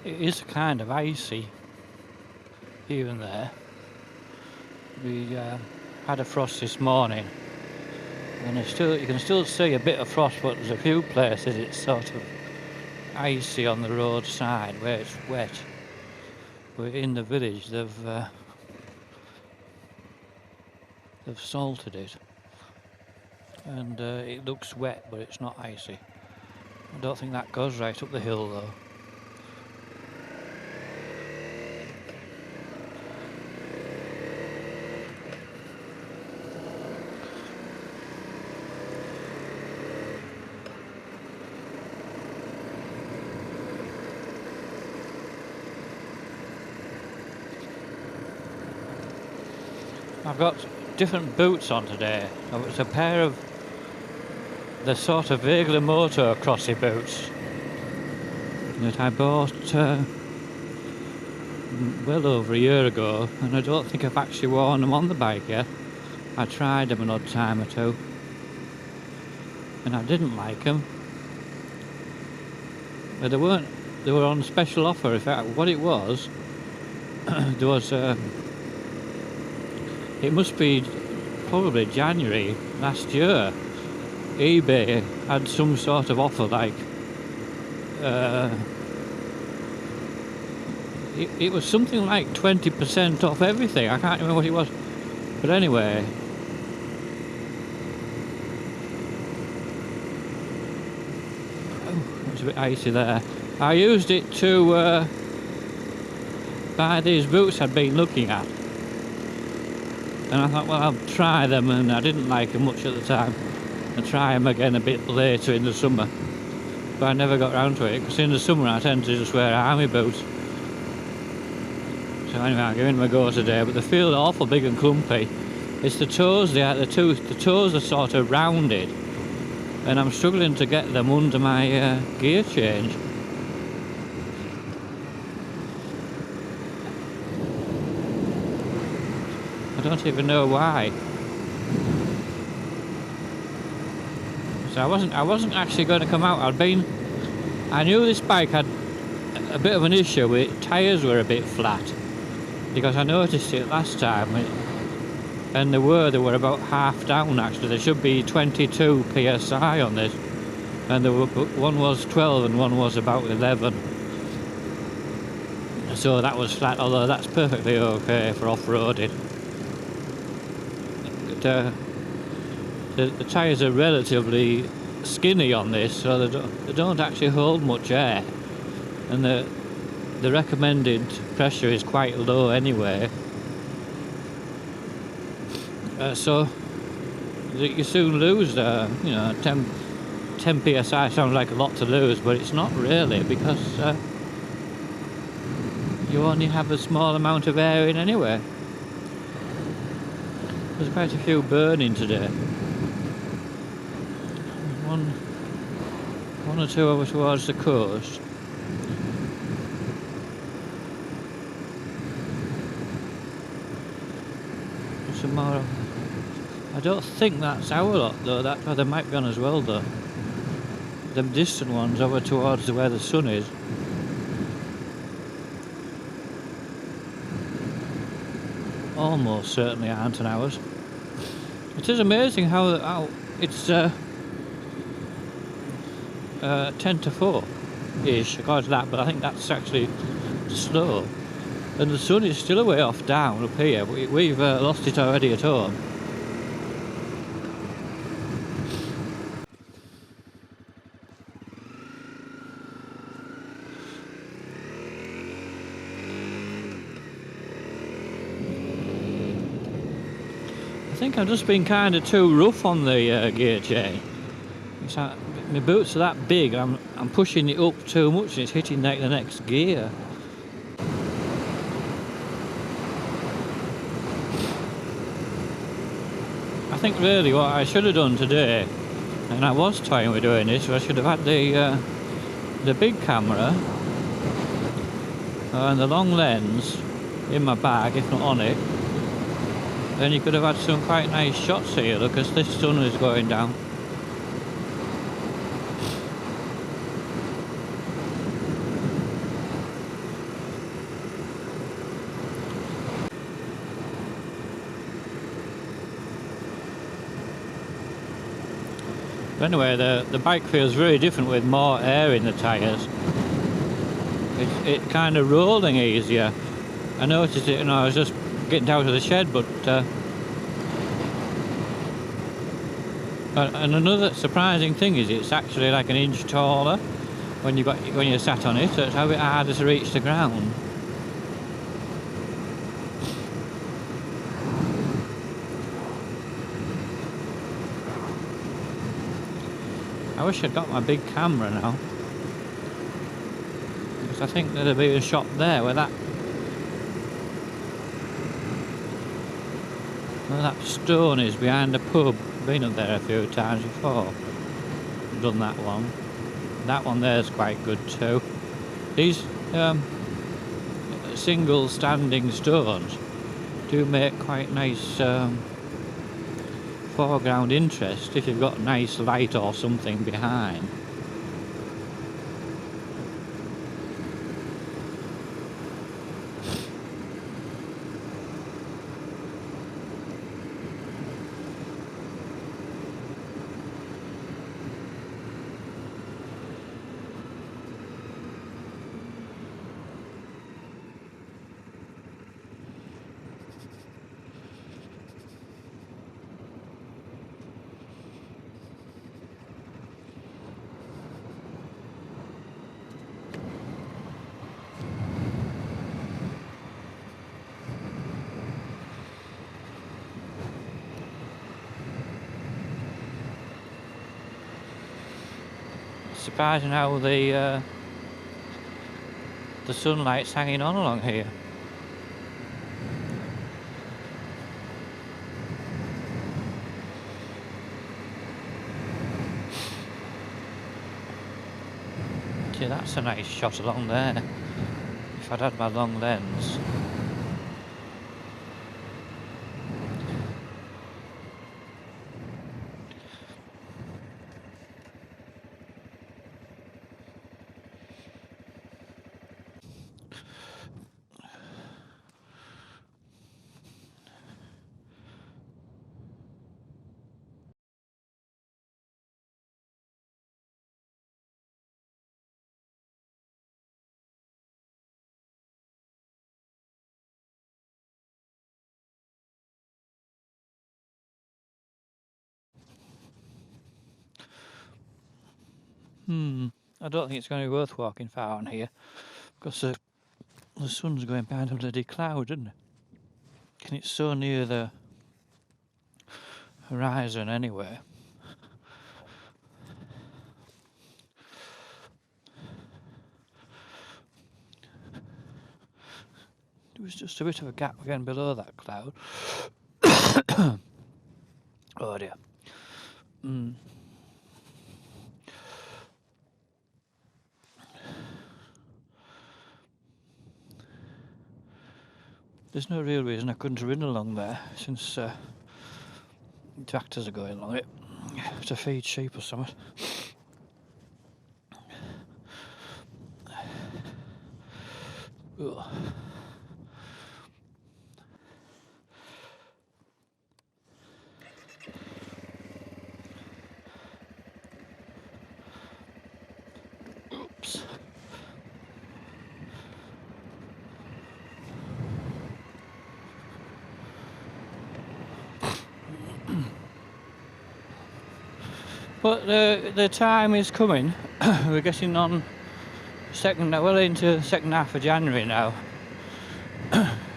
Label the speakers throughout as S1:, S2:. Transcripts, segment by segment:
S1: It is kind of icy here and there. We had a frost this morning, and you can still see a bit of frost, but there's a few places it's sort of icy on the roadside where it's wet. But in the village they've salted it, and it looks wet, but it's not icy. I don't think that goes right up the hill though. I've got different boots on today. It's a pair of the sort of vaguely motocrossy boots that I bought well over a year ago, and I don't think I've actually worn them on the bike yet. I tried them an odd time or two, and I didn't like them. But they were on special offer. In fact, what it was, there was it must be probably January last year, eBay had some sort of offer, like it was something like 20% off everything. I can't remember what it was, but anyway, it was a bit icy there. I used it to buy these boots I'd been looking at, and I thought, well, I'll try them, and I didn't like them much at the time. I'll try them again a bit later in the summer, but I never got round to it, because in the summer I tend to just wear army boots. So anyway, I'm giving them a go today, but they feel awful big and clumpy. It's the toes, the toes are sort of rounded, and I'm struggling to get them under my gear change. I don't even know why. So I wasn't actually going to come out. I knew this bike had a bit of an issue with tyres were a bit flat, because I noticed it last time, and they were about half down actually. There should be 22 psi on this, and one was 12 and one was about 11. So that was flat, although that's perfectly okay for off-roading. The tyres are relatively skinny on this, so they don't actually hold much air, and the recommended pressure is quite low anyway. So you soon lose, 10 psi sounds like a lot to lose, but it's not really, because you only have a small amount of air in anyway. There's quite a few burning today. One or two over towards the coast. Some more. I don't think that's our lot though. There might be on as well though. The distant ones over towards where the sun is. Almost certainly aren't an ours. It is amazing how it's 10 to 4-ish according to that, but I think that's actually slow. And the sun is still a way off down up here. We've lost it already at home. I think I've just been kind of too rough on the gear chain. My boots are that big, I'm pushing it up too much and it's hitting like the next gear. I think really what I should have done today, and I was toying with doing this, I should have had the big camera and the long lens in my bag, if not on it. Then you could have had some quite nice shots here, look, as this sun is going down. But anyway, the bike feels very different with more air in the tyres. It kind of rolling easier. I noticed it, I was just getting out of the shed, but and another surprising thing is it's actually like an inch taller when you're sat on it, so it's a bit harder to reach the ground. I wish I'd got my big camera now, because I think there'd be a shot there where that stone is behind the pub. Been up there a few times before. Done that one. That one there's quite good too. These single standing stones do make quite nice foreground interest if you've got nice light or something behind. Surprising how the sunlight's hanging on along here. See, that's a nice shot along there. If I'd had my long lens. I don't think it's going to be worth walking far on here, because the sun's going behind a bloody cloud, isn't it? And it's so near the horizon anyway. There was just a bit of a gap again below that cloud. Oh dear. There's no real reason I couldn't run along there, since tractors are going along it to feed sheep or something. Ugh. Oops. But the time is coming. We're getting on into second half of January now,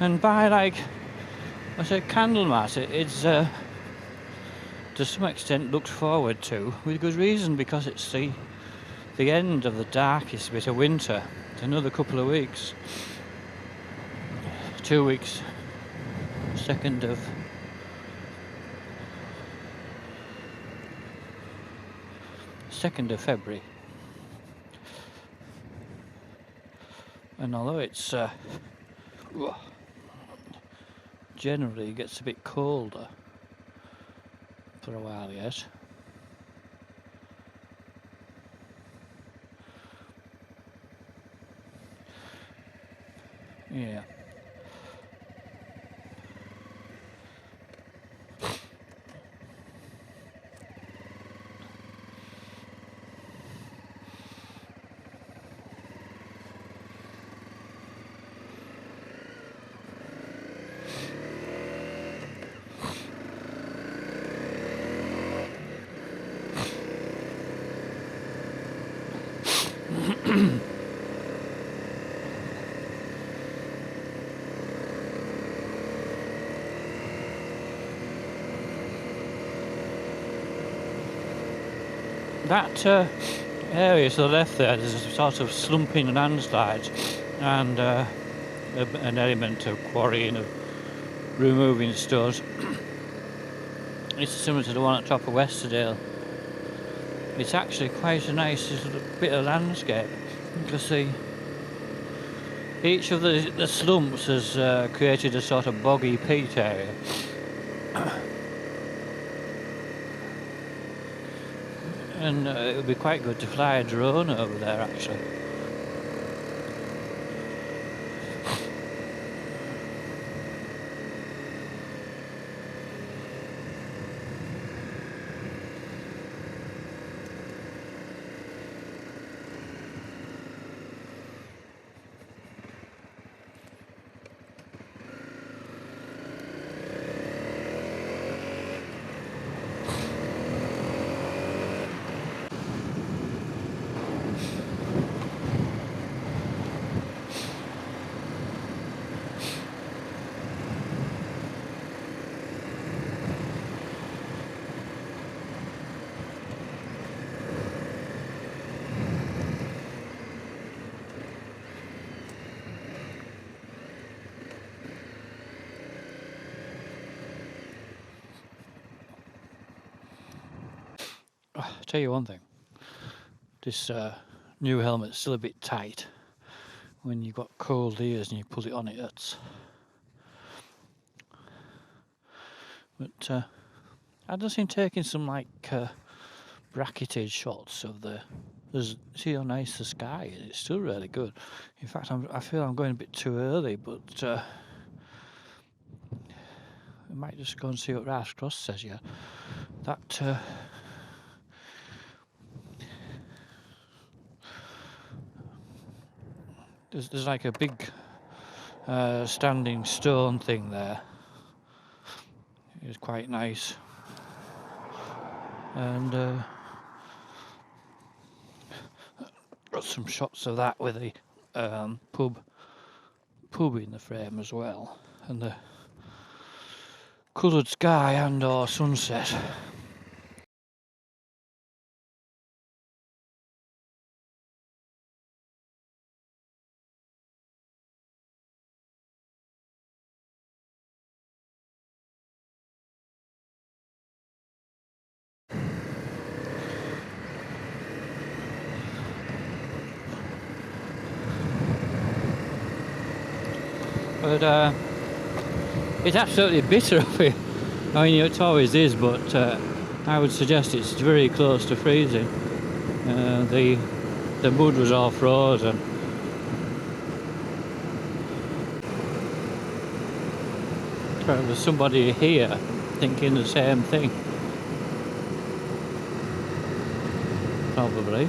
S1: and by like I said, Candlemas, it's to some extent looked forward to with good reason, because it's the end of the darkest bit of winter. It's another couple of weeks, 2 weeks, 2nd of February. And although it's generally gets a bit colder for a while yet, yeah. that area to the left there, there's a sort of slumping landslides and an element of quarrying, of removing stones. It's similar to the one at top of Westerdale. It's actually quite a nice little bit of landscape. You can see each of the slumps has created a sort of boggy peat area. And it would be quite good to fly a drone over there actually. I'll tell you one thing, this new helmet's still a bit tight. When you've got cold ears and you pull it on, it hurts. But I've just been taking some like bracketed shots of see how nice the sky is. It's still really good. In fact, I feel I'm going a bit too early, but we might just go and see what Rice Cross says. Yeah, that there's like a big standing stone thing there. It's quite nice, and got some shots of that with the pub in the frame as well, and the coloured sky and or sunset. But it's absolutely bitter up here. I mean, it always is, but I would suggest it's very close to freezing. The mud was all frozen. There's somebody here thinking the same thing. Probably.